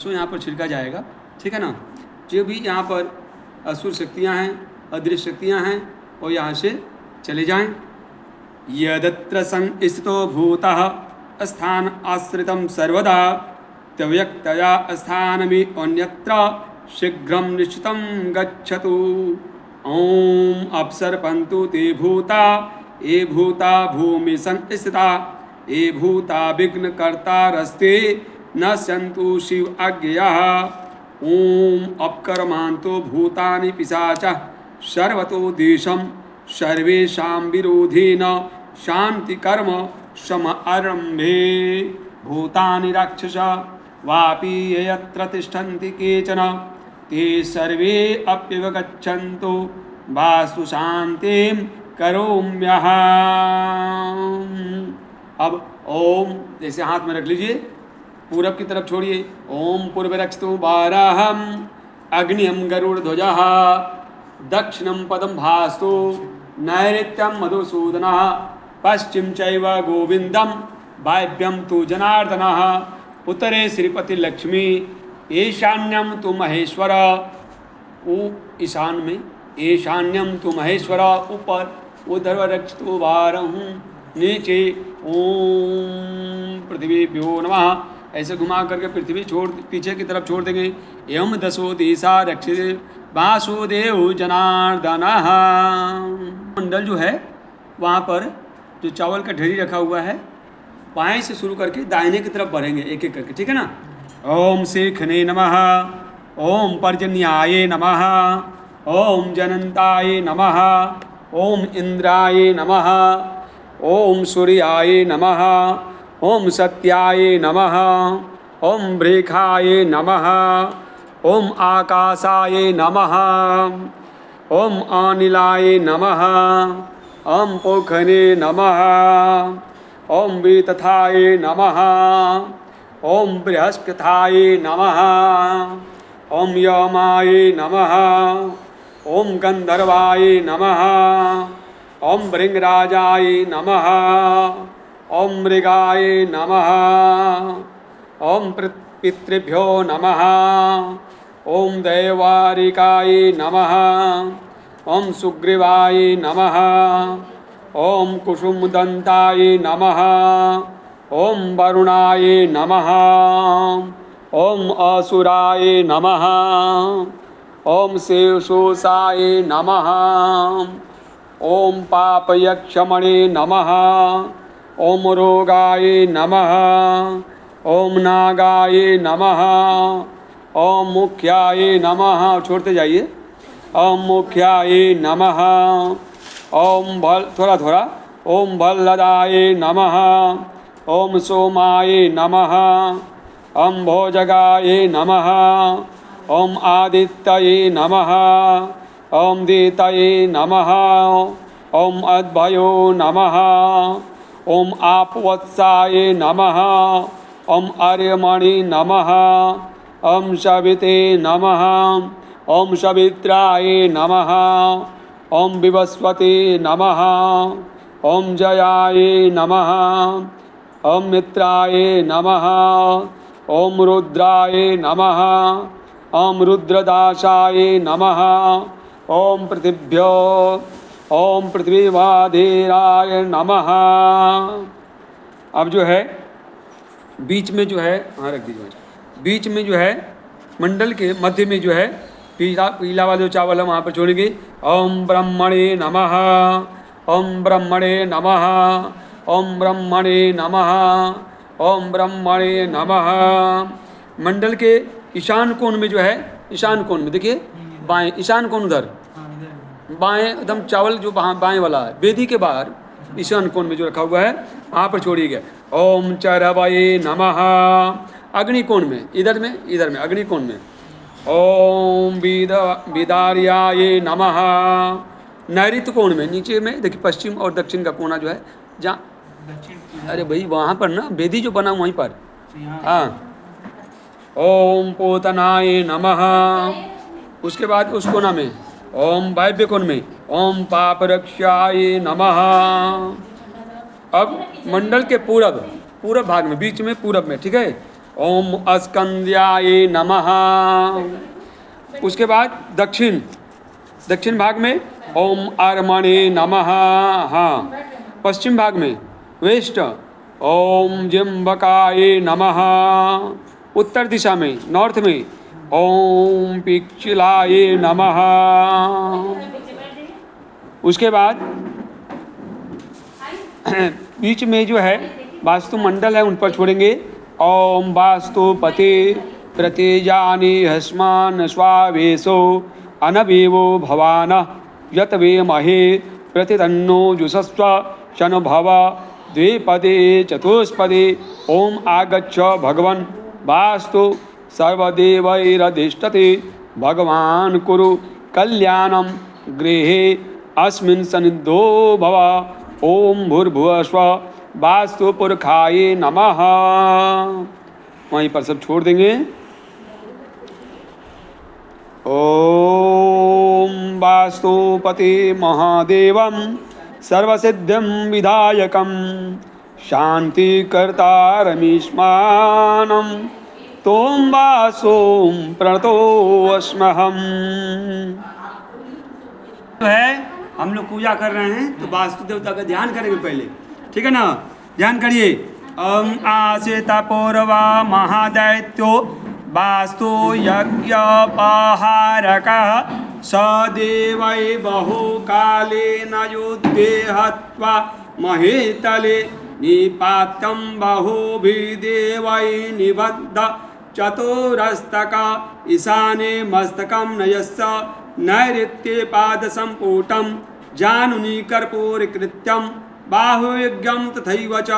सो यहाँ पर छिड़का जाएगा, ठीक है ना। जो भी यहाँ पर असुर शक्तियाँ हैं, अदृश्य शक्तियाँ हैं, और यहाँ से चले जाएं। यदत्र संस्थितो भूतः स्थान आश्रितं सर्वदा त्यव्यक्तया स्थानमि अन्यत्र शीघ्रं निश्चितं गच्छतु। ओम अपसर्पन्तु ते भूता ये भूता भूमि संस्थिता ये भूता विघ्नकर्तारस्ते न सन्तु शिव आज्ञया। ओम अपकर्मान्तो भूतानि पिशाचः सर्वतो देशं सर्वेषां विरोधेन शांति कर्म सम आरंभे। भूतानि राक्षसा वापि यत्र तिष्ठन्ति केचन ते सर्वे अप्यवगच्छन्तु वास्तु शांतिं करोम्यहम्। अब ओम जैसे हाथ में रख लीजिए, पूरब की तरफ छोड़िए। ओम पूर्व रक्षतु वाराहम अग्नियम गरुड़ध्वजः दक्षिणम पदम भास्तु नैऋत्यम मधुसूदनः पश्चिम चैव गोविंदम वायव्यम तु जनार्दनः उत्तरे श्रीपति लक्ष्मी ईशान्यम तु महेश्वर। ईशान में ईशान्यम तु महेश्वर, ऊपर उधर रक्षतु वारहूँ, नीचे ओम पृथ्वीभ्यो नमः। ऐसे घुमा करके पृथ्वी छोड़ पीछे की तरफ छोड़ देंगे। एवं दशो दिशा रक्षित वासुदेव जनार्दनः। मंडल जो है वहाँ पर जो चावल का ढेरी रखा हुआ है, बाएं से शुरू करके दाहिने की तरफ बढ़ेंगे एक एक करके, ठीक है ना। ओम शेखने नमः, ओम पर्जन्याय नमः, ओम जनन्ताय नमः, ओम इंद्राय नमः, ओम सूर्याय नमः, ओम सत्याय नमः, ओम वृखाय नमः, ओम आकाशाय नमः, ओम अनिलाय नमः, ओम पोखने नमः, ओम वितथाय नमः, ओम बृहस्पताय नमः, ओम यमाय नमः, ओम गंधर्वाय नमः, ओम भृंगराजाय नमः, ओम मृगाय नमः, ओम पितृभ्यो नमः, ओम दैवारिकाय नमः, ओम सुग्रीवाय नमः, ओम कुसुमदंताय नमः, ओम वरुणाय नमः, ओम असुराय नमः, ओम शेषोषाय नमः, ओम पापयक्षमणे नमः, ओम रोगाय नमः, ओम नागाय नमः, ओम मुख्याय नमः। छोड़ते जाइए। ओम मुख्याय नमः, ओम भल थोड़ा थोड़ा, ओम भल्लदाय नमः, ओम सोमाय नमः, ओम भोजगाय नमः, ओम आदित्याय नमः, ओम दितये नमः, ओम अद्भयो नमः, ओम आपवत्साय नमः, ओम आर्यमणि नमः, ओम सविते नमः, ओम सवित्राय नमः, ओम विवस्वते नमः, ओम जयाय नमः, ओम मित्राय नमः, ओम रुद्राय नमः, ओम रुद्रदासाय नमः, ओम पृथिव्यो ओम पृथ्वीवाधीराय नमः। अब जो है बीच में जो है, हाँ रख दीजिए, बीच में जो है मंडल के मध्य में जो है पीला पीला वाला जो चावल है वहाँ पर छोड़ेंगे। ओम ब्रह्मणे नमः, ओम ब्रह्मणे नमः, ओम ब्रह्मणे नमः, ओम ब्रह्मणे नमः। मंडल के ईशान कोण में जो है, ईशान कोण में देखिए, बाएं ईशान कोण उधर बाएं एकदम चावल जो बाएं वाला है, वेदी के बाहर ईशान कोण में जो रखा हुआ है वहाँ पर छोड़िएगा। ओम चरवये नमः, अग्नि कोण में, इधर में अग्नि कोण में। ओम विदार्याय नमः, नैऋत्य कोण में, नीचे में देखिए पश्चिम और दक्षिण का कोना जो है जहाँ, अरे भाई वहाँ पर ना वेदी जो बना वहीं पर, हाँ। ओम पोतनाय नमः, उसके बाद उस कोना में ओम वायव्य कोण में ओम पापरक्षाय नमः। अब मंडल के पूरब भाग में, बीच में पूरब में, ठीक है, ओम अस्कंद्याय नमः। उसके बाद दक्षिण भाग में ओम आर्मणे नमः। हाँ, पश्चिम भाग में वेस्ट ओम जिम्बकाय नमः। उत्तर दिशा में नॉर्थ में ओम पिक्षिलाय नमः। उसके बाद बीच में जो है वास्तु मंडल है उन पर छोड़ेंगे। ओम वास्तुपते प्रतिजानी हस्मान स्वावेशो अनवेवो भवान यत वे महे प्रतितन्नो जुषस्व शनुभव द्विपदे चतुष्पदे ओम आगच्छ भगवन् वास्तु सर्वदेवैरधिष्ठते भगवान् कुरु कल्याणं गृहे अस्मिन् सन्निधो भव। ओम भूर्भुवस्वः वास्तु पुरखाय नमः। वहीं पर सब छोड़ देंगे। ओम वास्तुपते महादेवं सर्वसिद्धिं विधायकं शान्तिकर्तारमीश्मानं तों वासों प्रणतोऽस्म्यहम्। है हम लोग पूजा कर रहे हैं तो वास्तु देवता का ध्यान करेंगे पहले, ठीक है ना। ध्यान करिए। ओम आसितपूर्वा महादैत्यो वास्तु यज्ञोपहारकः सदेवै बहुकालेन युद्धे हत्वा महीतले निपातं बहुभिदेवै निबद्ध चतुरस्तक ईशाने मस्तकं नयस्य नैऋत्ये पादसम्पुटं जानुनिकर्पूरकृत्यं बाहुयज्ञं तथैव च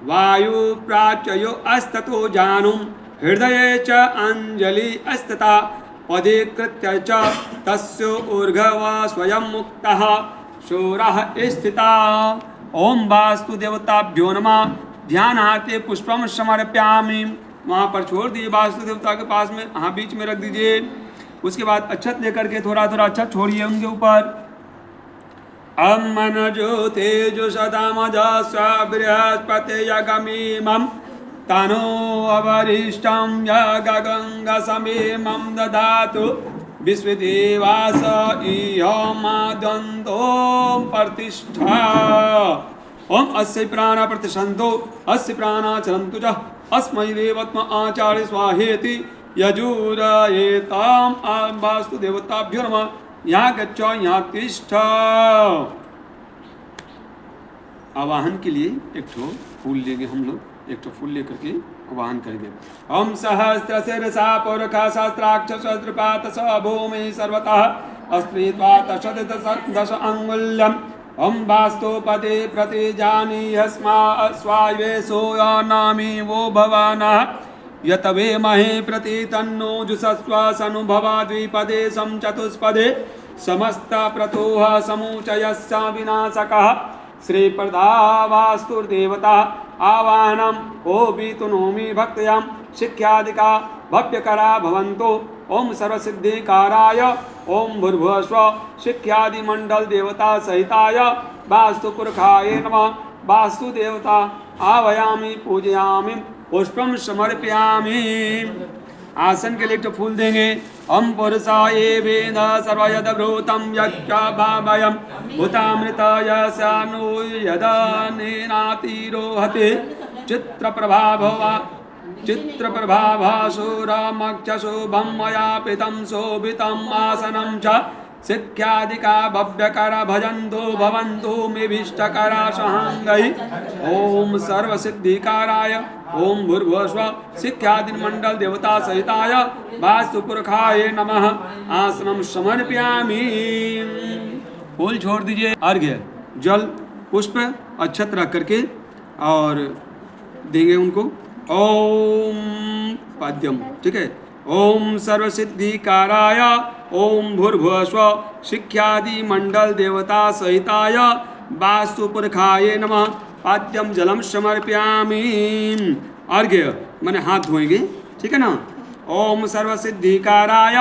वायुप्राच्यो अस्ततो जानुं हृदये च अंजलि अस्तता पदे कृत्य च तस्य ऊर्ध्वा स्वयं मुक्तः शोरः स्थिता। ओम वास्तुदेवताभ्यो नमः। ध्यानार्थे पुष्पम समर्पयामि। वहाँ पर छोड़ दीजिए वास्तु देवता के पास में, हाँ बीच में रख दीजिए। उसके बाद अक्षत लेकर के थोड़ा थोड़ा अक्षत छोड़िए उनके ऊपर। अमन ज्योतेजु सदामजस्व बृहस्पति यगमीमं तनो अवरिष्टं यगगंगसमीमं ददातु विश्वदेवास इयमादन्तो प्रतिष्ठा। ओम अस्य प्राण प्रतिशन्तो अस्य प्राणा चरन्तु च अस्मै देवत्म आचार्य स्वाहेति यजुरयेताम्। वास्तु देवताभ्यो नमः। यहाँ गच्छ, यहाँ तिष्ठ। आवाहन के लिए एक ठो फूल लेंगे हम लोग, एक ठो फूल लेकर के आवाहन करेंगे। ओम सहस्र शिरसा पुरख सहस्राक्ष सहस्रपात स भूमि सर्वतः अस्त्रित्वा तशत दश अंगुल्यम्। ओम वास्तुपदे प्रतिजानी हस्मा स्वावेशो नामी वो भवानः यत वे महे प्रति तन्नो जुषस्व सनुभवा द्विपदे सम चतुष्पदे समस्त प्रतोह समुचयस्य विनाशकः श्रीप्रदा वास्तुर्देवता आवाहनम् ओबितुनोमि भक्तयां शिख्यादिका भव्यकरा भवन्तु। ओम सर्वसिद्धिकाराय ओम भूर्भुवस्वः शिख्यादिमण्डल देवता सहिताय वास्तुपुरखाय नमः। वास्तुदेवता आवाहयामि पूजयामि पुष्पम समर्पयामि। आसन के लिए एक फूल देंगे। हम पुरुषाय वेद सर्वयदभूतं यज्ञभावयं भूतामृताय सानु यदा नेनातिरोहते चित्रप्रभाभासुरमक्षशुभं मया पितं शोभितम् आसनं च शिख्यादिका भव्यकरा भजन्तु भवन्तु मेभिष्टकरा सहाङ्गै। ओम सर्वसिद्धिकाराय ओम भूर्भुवस्वः शिख्यादिमण्डल देवता सहिताय वास्तुपुरखाय नमः। आसनं समर्पयामि। फूल छोड़ दीजिए। अर्घ्य जल पुष्प अक्षत रख करके और देंगे उनको। ओम पाद्यम, ठीक है। ओम सर्वसिद्धिकाराय ओम भूर्भुवस्वः शिख्यादिमण्डल देवता सहिताय वास्तुपुरखाय नमः। पाद्यम जलम समर्पयामि। अर्घ्य माने हाथ धोएंगे, ठीक है ना। ओम सर्वसिद्धिकाराय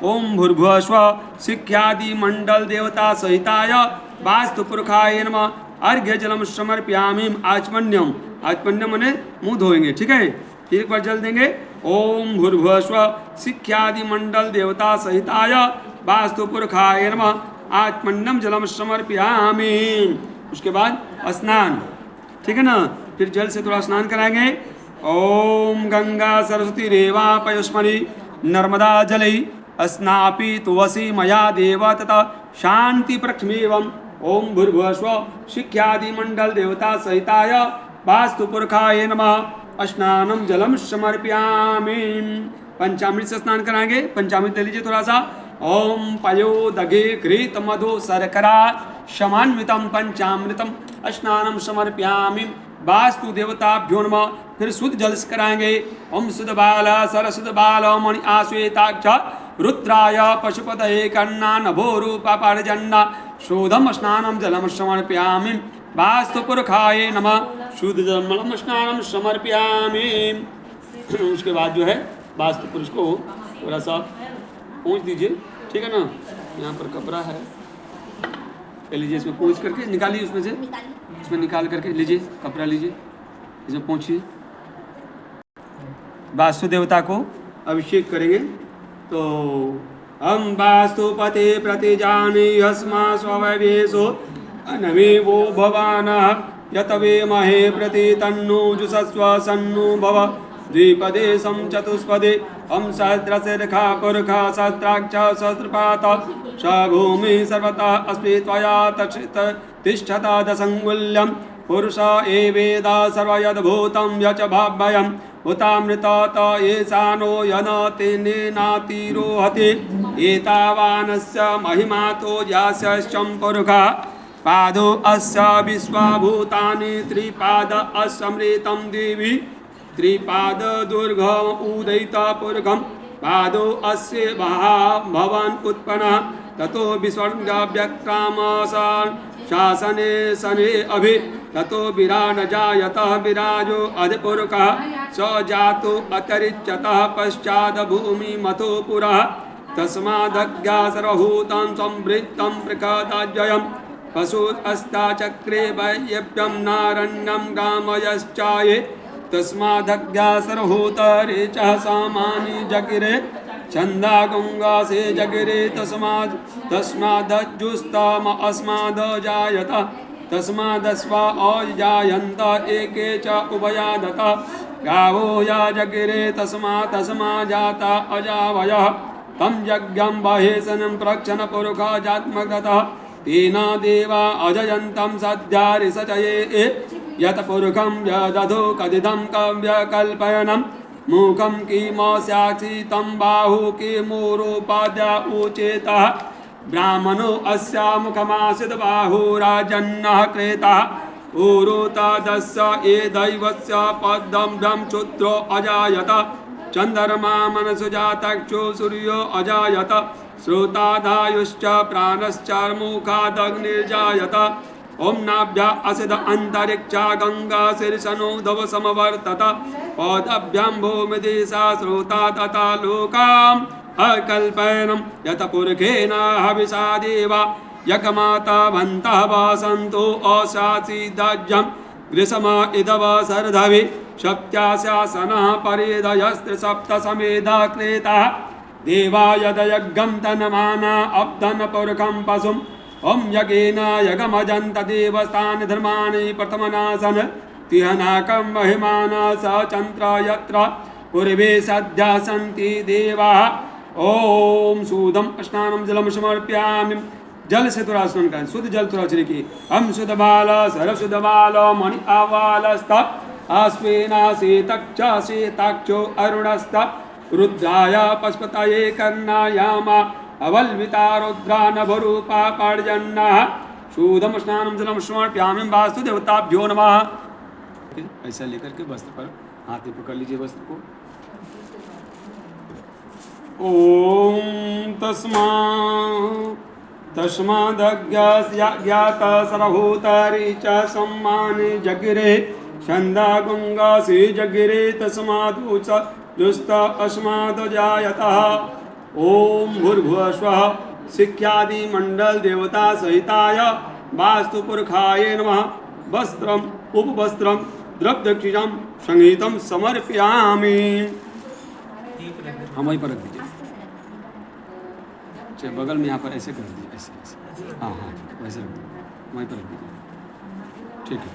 ओम भूर्भुवस्वः शिख्यादिमण्डल देवता सहिताय वास्तुपुरखाय नमः। अर्घ्य जलम समर्पयामि। आचमन्यम, आचमन्यम माने मुँह धोएंगे, ठीक है। फिर एक बार जल देंगे। ओम भूर्भुवस्व शिख्यादि मंडल देवता सहिताय वास्तु पुरखाय नमः आत्मन्नम जलम समर्पयामि। उसके बाद स्नान, ठीक है ना। फिर जल से थोड़ा स्नान कराएंगे। ओम गंगा सरस्वती रेवा पयुष्मणि नर्मदा जलई स्नापि तुवसी मया देव तथा शांति प्रक्षमेवम। ओम भूर्भुवस्व शिख्यादि मंडल देवता सहिताय वास्तु पुरखाय नमः स्नानम जलम समर्पयामि। पंचामृत से स्नान कराएंगे। पंचामृत ले लीजिए थोड़ा सा। ओम पयो दगे घृत मधु शर्करा समान्वितम पंचामृतम स्नानम समर्पयामि वास्तु देवताभ्यो नमः। फिर शुद्ध जल से कराएंगे। ओम शुद्ध बाल सरस्वत बाल मणि आश्वेताक्ष रुद्राय पशुपतये कन्ना नभो रूपा पारजन्ना शोधम स्नानम जलम समर्पयामि वास्तु पुरखाय नमः शुद्ध जलम स्नानम समर्पयामि। उसके बाद जो है वास्तु पुरुष को थोड़ा सा पहुँच दीजिए, ठीक है ना। यहाँ पर कपड़ा है, ले लीजिए, इसमें पहुँच करके निकालिए, उसमें से इसमें निकाल करके लीजिए, कपड़ा लीजिए, इसमें पहुँचिए। वास्तु देवता को अभिषेक करेंगे। तो हम वास्तुपते प्रतिजाने यस्मा स्ववैवेशो अनवे वो भवानः यतवे महे प्रति तन्नो जुषस्व सन्नो भव द्विपदे सम चतुष्पदे हम सहस्रशिखा पुरखा सहस्राक्ष सहस्रपात स भूमि सर्वतः अस्मि त्वया तिष्ठता दशङ्गुल्यं पुरुष एवेद सर्वयद्भूतं यच भाव्यम् उतामृतात येषानो यनतेनेनातिरोहति एतावानस्य महिमातो यास्यश्चं पुरुषः पादो अस्य विश्वभूतानि त्रिपाद असमृतं देवी त्रिपाद दुर्गम उदयित पुरखम पादो अस्य भवान उत्पन्नः ततो विस्वर्ग व्यक्राम शासने सने अभि ततो विरान जायतः विराजो अधिपुरुषः स जातो अतिरिच्यतः पश्चाद भूमि मतो पुरः तस्मादज्ञा सर्वभूतं संवृत्तं प्रकटाद्वयम् पशुस्ताचक्रे वैयव्यं नारण्यं गामयश्चाये तस्मादज्ञा सर्वभूतरे च सामानि जगिरे छंदा गंगा से जगिरे तस्मादजुस्ताम अस्माद जायत तस्मादस्वा अजायन्त एके च उभयादत गावो या जगिरे तस्मा जाता अजावयः तं यज्ञं बहेशनं प्रक्षण पुरुषा जात्मगतः तेन देवा अजयन्तं सद्यारिसचये यत् पुरुषं यदधो कदिदं कव्यकल्पयनं मुखं किमस्यासि तं बाहु किमुरुपाद्या उचेतः ब्राह्मणो अस्या मुखमासीत् बाहुराजन्नः क्रेतः उरुतदस्य ये दैवस्य पद्मं ब्रह्मचूत्रो अजायत चन्द्रमा मनसु जातक्षु सूर्यो अजायत श्रोतादायुश्च प्राणश्चर्मुखादग्निर्जायत ओम नाभ्या असिद अंतरिक्षा गंगा शीर्षनो धव समवर्तत पौदभ्यां भूमिदिशा श्रोता तथा लोकाम् अकल्पयनं यत पुरखेन हविषा देवा यज्ञमाता भन्तः वासन्तो अशासीदज्यं ग्रीष्म इदव शरदभि सप्त्याशासनः परिदयस्त्रिसप्त समेधा क्रेतः देवा यदयज्ञं तन्माना अब्धन् पुरुषं पशुम् ओम यज्ञेन यज्ञमजन्त देवस्थान धर्माणि प्रथमनासन तिहनाकं महिमान स चंद्र यत्र पूर्वे सद्या सन्ति देवाः। ओम शुद्धं स्नानं जलम समर्पयामि। जल से थोड़ा स्नान करें, शुद्ध जल थोड़ा छिड़किए। हम शुद्ध बाल सर शुद्ध बाल मणि आवालस्त आस्वेना शीतक्ष शीताक्षो अरुणस्त रुद्राय पशुपतये कर्णायामा अवल्विता रुद्रा नभरूपा पर्जन्नः शुद्धं स्नानं जलम समर्पयामि वास्तु देवताभ्यो नमः। ऐसा लेकर के वस्त्र पर हाथ में पकड़ लीजिए वस्त्र को। ओम तस्मादज्ञात सर्वभूतानि च सम्मानि जगिरे छन्दा गंगा से जगिरे तस्मादुस्त अस्माद् जायतः। ओम भूर्भुवस्वः शिख्यादि मंडल देवता सहिताय वास्तु पुरखाय नमः। वस्त्रम उपवस्त्रम द्रव्यक्षिजं संगीतम समर्पयामि। हम वहीं पर रख दीजिए, चाहे बगल में यहाँ पर ऐसे कर दीजिए, ऐसे ऐसे, हाँ हाँ वैसे रख दीजिए, वहीं पर रख दीजिए, ठीक है।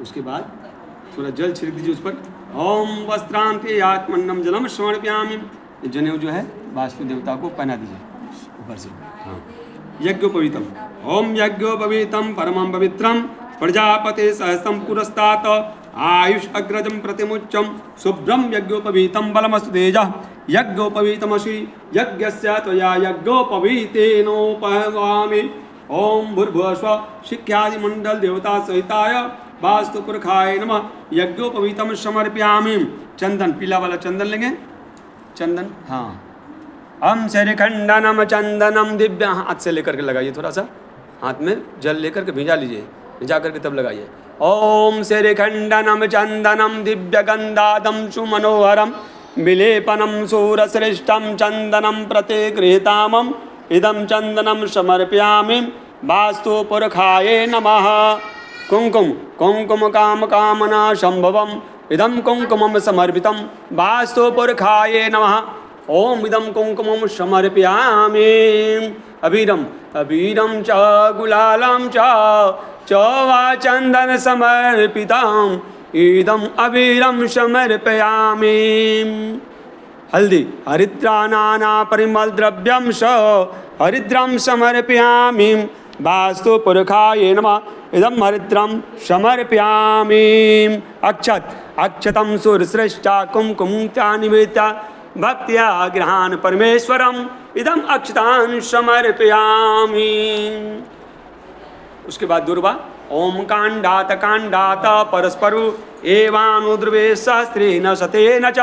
उसके बाद थोड़ा जल छिड़क दीजिए उस पर। ओम वस्त्रांते आत्मन्नम जलम समर्पयामि। जनेऊ जो है वास्तु देवता को पहना दीजिए ऊपर से। हाँ, यज्ञोपवीतम। ओम यज्ञोपवीतम परमं पवित्रम प्रजापते सहस्रम पुरस्तात् आयुष अग्रजम प्रतिमुच्चम शुभ्रम यज्ञोपवीतम बलमस्तु तेजः यज्ञोपवीतमसि यज्ञस्य त्वया यज्ञोपवीतेनोपहवामि। ओम भूर्भुवस्व शिख्यादि मंडल देवता सहिताय वास्तु पुरखाय नमः यज्ञोपवीतम समर्पयामि। चंदन, पीला वाला चंदन लेंगे, चंदन, हाँ। हम शरीखंडनम चंदनम दिव्य, हाथ से लेकर के लगाइए, थोड़ा सा हाथ में जल लेकर के भिजा लीजिए, भिजा करके तब लगाइए। ओम शरीखंडनम चंदनम दिव्य गंधादम सुमनोहरम विलेपनम सूरश्रेष्ठम चंदनम प्रतिगृहीतामम इदम चंदनम समर्पयामि वास्तु पुरखाय नमः। कुंकुम कुंकुम काम कामना संभवम इदम कुंकुमम समर्पितम वास्तु पुरखाय नमः। ओम इदम कुंकुमम समर्पयामि। अबीरम अबीरम च गुलालम च वा चंदन समर्पितम इदम अबीरम समर्पयामि। हल्दी हरिद्रा नाना परिमल द्रव्यम स हरिद्रम समर्पयामि वास्तु पुरखाय नमः इदम हरिद्रम समर्पयामि। अक्षत अक्षतम सुरश्रेष्ठा कुमकुम निवेदिता भक्त्या गृहान परमेश्वरम इदम अक्षतान समर्पयामि। उसके बाद दुर्वा। ओम कांडात कांडात परस्परु एवानुद्रवे सहस्रेण शतेन च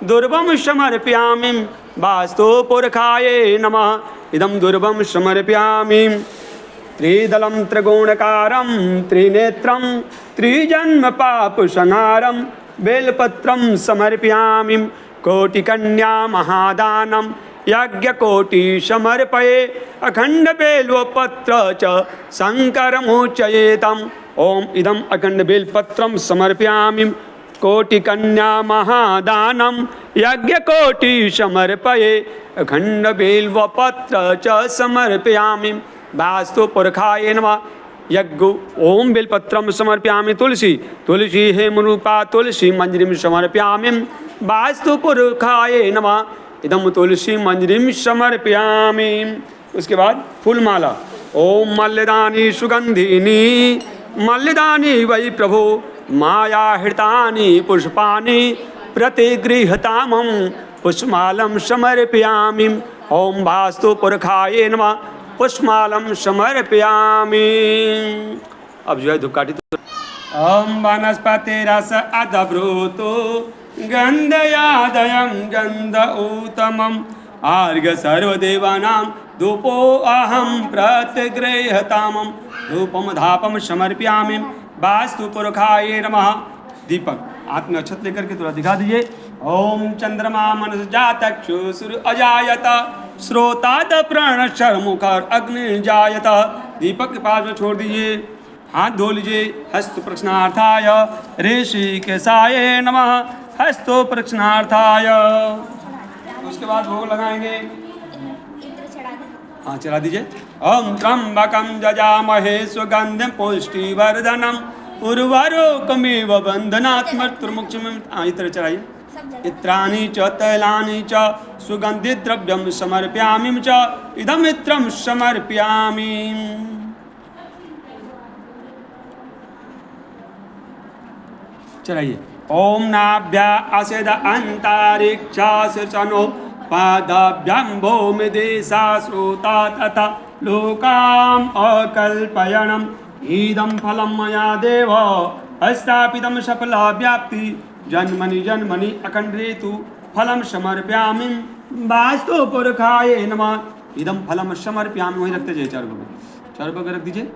दुर्वम समर्पयामि वास्तु पुरखाय नमः इदम दुर्वम समर्पयामि। त्रिदलं त्रिगुणकारं त्रिनेत्रं त्रिजन्म पापसंहारं बेलपत्रं समर्पयामि। कोटिकन्या महादानं यज्ञकोटि समर्पये अखंड बेलपत्र च शंकरमुच्चयेतम्। ओम इदम अखंड बेलपत्रं समर्पयामि। कोटिकन्या महादानं यज्ञकोटि समर्पये अखंड बेलपत्र च समर्पयामि वास्तु पुरखाय नमः। यज्ञ ओम बेलपत्रम समर्पयामि। तुलसी तुलसी हेमरूपा तुलसी मंजरीम समर्पयामि वास्तु पुरखाय नमः इदम तुलसी मंजरीम समर्पयामि। उसके बाद फूलमाला। ओम मल्यदानी सुगंधिनी मल्यदानी वै प्रभो माया हृतानि पुष्पानि प्रतिगृहतामं पुष्पमालं समर्पयामि। ओम वास्तु पुरखाय नमः पुष्पमालं समर्पयामि। अब जो है धूपकाठी। ओम वनस्पतिरस अदभ्रूतो गंधयादयं गंध उत्तमम् आर्घ्य सर्वदेवानां धूपो अहं प्रतिगृह्यतामं धूपम धापम समर्पयामि वास्तु पुरखाय नमः। दीपक हाथ में अक्षत लेकर के थोड़ा दिखा दीजिए। ओम चंद्रमा मनस जातक्षुर अजायत श्रोताद प्रणश्चर मुखर अग्नि जायत। दीपक के पास में छोड़ दीजिए, हाथ धो लीजिए। हस्त प्रक्षणार्थाय ऋषिकेशाय नमः हस्तो प्रक्षणार्थाय। उसके बाद भोग लगाएंगे, हाँ चला दीजिए। ओम त्र्यंबकं जजामहे सुगंधिं पुष्टिवर्धनम् उर्वारुकमिव बन्धनात् मृत्युर्मुक्षयम्। इत्र चलाइए। इत्राणि च तैलानि च सुगन्धिद्रव्यं समर्पयामि च इदम् इत्रं समर्पयामि। चलाइए। ओम नाभ्या असेद अंतरिक्षासनो पादाभ्यां भूमि देशा श्रोता तथा लोकाम् अकल्पयनम् इदं फलं मया देव स्थापितं सफला व्याप्ति जन्मनि जन्मनि अखंडेतु फलं समर्पयामि वास्तु पुरखाय नमः इदं फलं समर्पयामि। वहीं रखते जाइए, चार रुपये रख दीजिए।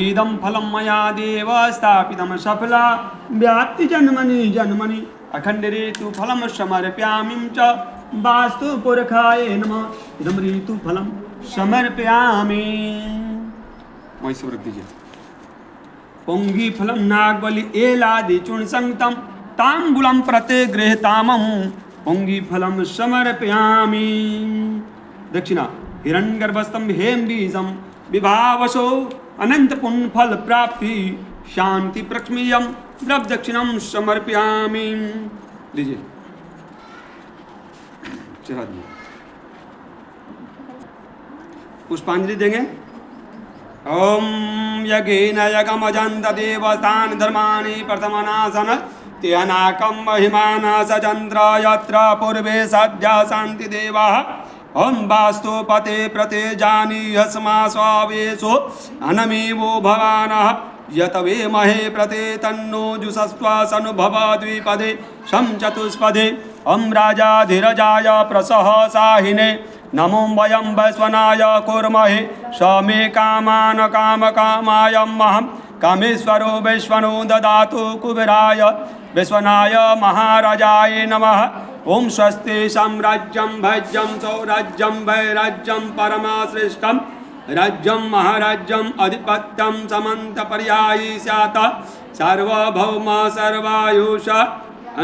इदं फलं मया देव स्थापितं सफला व्याप्ति जन्मनि जन्मनि अखंडेतु फलं समर्पयामि च वास्तु पुरखाय नमः इदं ऋतु फलं समर्पयामि। वहीं सब रख दीजिए। पुंगीफलं नागबलि एलादिचूर्ण संगतं ताम्बूलं प्रतिगृहीतामं पुंगीफलं समर्पयामि। दक्षिणा हिरण्यगर्भस्थं हेमबीजं विभावसो अनंत पुण्य फल प्राप्ति शांति प्रक्ष्मीयम द्रव्य दक्षिणम समर्पयामि। लीजिए चढ़ा दिए। पुष्पांजलि देंगे। ओम यज्ञेन यज्ञमजन्त देवस्थान धर्माणि प्रथमनासन त्यनाकं महिमान सचन्द्र यत्र पूर्वे सद्या शान्ति देवाः ओम वास्तु पते प्रते जानी हस्मा स्वावेशो अनमेवो भवानः यतवे महे प्रते तन्नो जुषस्व सनुभव द्विपदे शं चतुष्पदे ओम राजाधिरजाय प्रसहसाहिने नमो वयं वैश्वनाय कुर्महे समे कामान कामकामायमहं कामेश्वरो वैश्वनो ददातु कुबेराय वैश्वनाय महाराजाय नमः। ओम स्वस्ति साम्राज्यं भज्यं सौराज्यं वैराज्यं परमाश्रेष्ठं राज्यं महाराज्यं अधिपत्यं समन्तपर्यायी स्यात् सार्वभौम सर्वायुष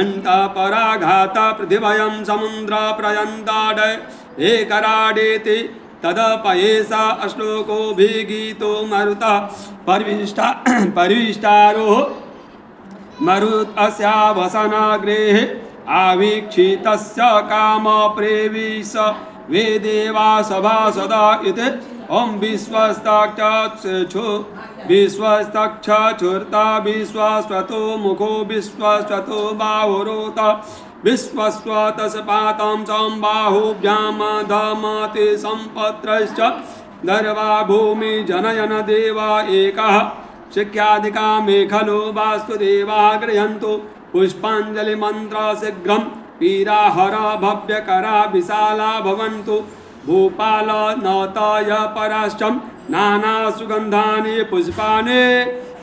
अन्तपराघात पृथिव्यां समुद्र पर्यन्ताड एकराडेति तदपयेषा श्लोकोऽभिगीतो मरुतः परिविष्टारो मरुतस्यावसनगृहे आवीक्षितस्य कामप्रेविष वेदेवा सभासदा इति ओम विश्वस्तक्षुर्ता विश्वस्वतो मुखो विश्वस्वतो बाहुरोत विश्वस्वतसपातं संबाहुभ्यां दमति सम्पत्रश्च दर्वा भूमि जनयन देवा एकः शिक्ष्यादिका मे खलु वास्तुदेवा गृह्णन्तु पुष्पाञ्जलि मंत्र शीघ्रं पीराहर भव्यकरा विशाला भवन्तु भूपाल नतय पराश्चम नाना सुगंधानि पुष्पानि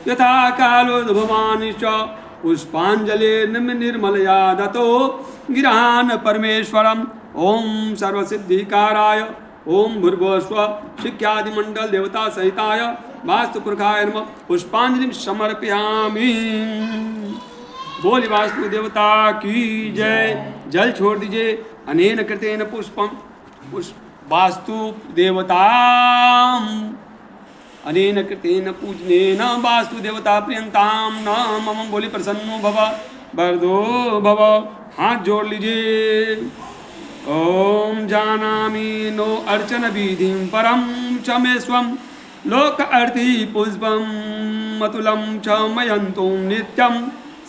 यथा कालोद्भवानि च पुष्पाञ्जलि निर्मलया दतो गिरान परमेश्वरम। ओम सर्वसिद्धिकाराय ओम भूर्भुवस्व शिक्ष्यादि मंडल देवता सहिताय वास्तुपुरुषाय नमः पुष्पांजलि समर्पयामि। बोली वास्तु देवता की जय। जल छोड़ दीजिए। अनेन कृतेन पुष्पम वास्तु देवता अनेन कृतेन पूजनेन वास्तु देवता प्रियंतां न मम। बोली प्रसन्नो भव वरदो भव। हाथ जोड़ लीजिए। ओम जानामि नो अर्चन विधिं परम च मे स्वं लोक अर्ति पुष्पम मतुलं च मयन्तु नित्यं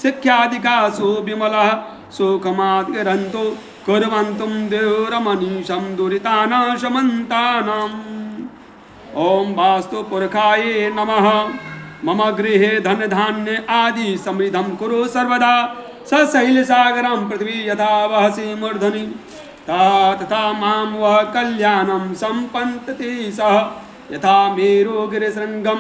शिक्षादिकासु विमलः सुखमाद्गरन्तु कुर्वन्तुं देवरमनीशं दुरितानां शमन्तानाम्। ओम वास्तु पुरखाय नमः। मम गृहे धन धान्य आदि समृद्धं कुरु सर्वदा सशैलसागरं पृथ्वी यथा वहसि मूर्धनि तथा मां वह कल्याणं सम्पन्नति सः यथा मेरुगिरिशृङ्गं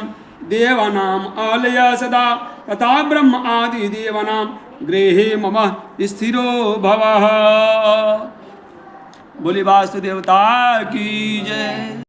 देवानाम् आलय सदा तथा ब्रह्म आदि देवानां गृहे मम स्थिरो भवः। बोली वास्तु देवता की जय।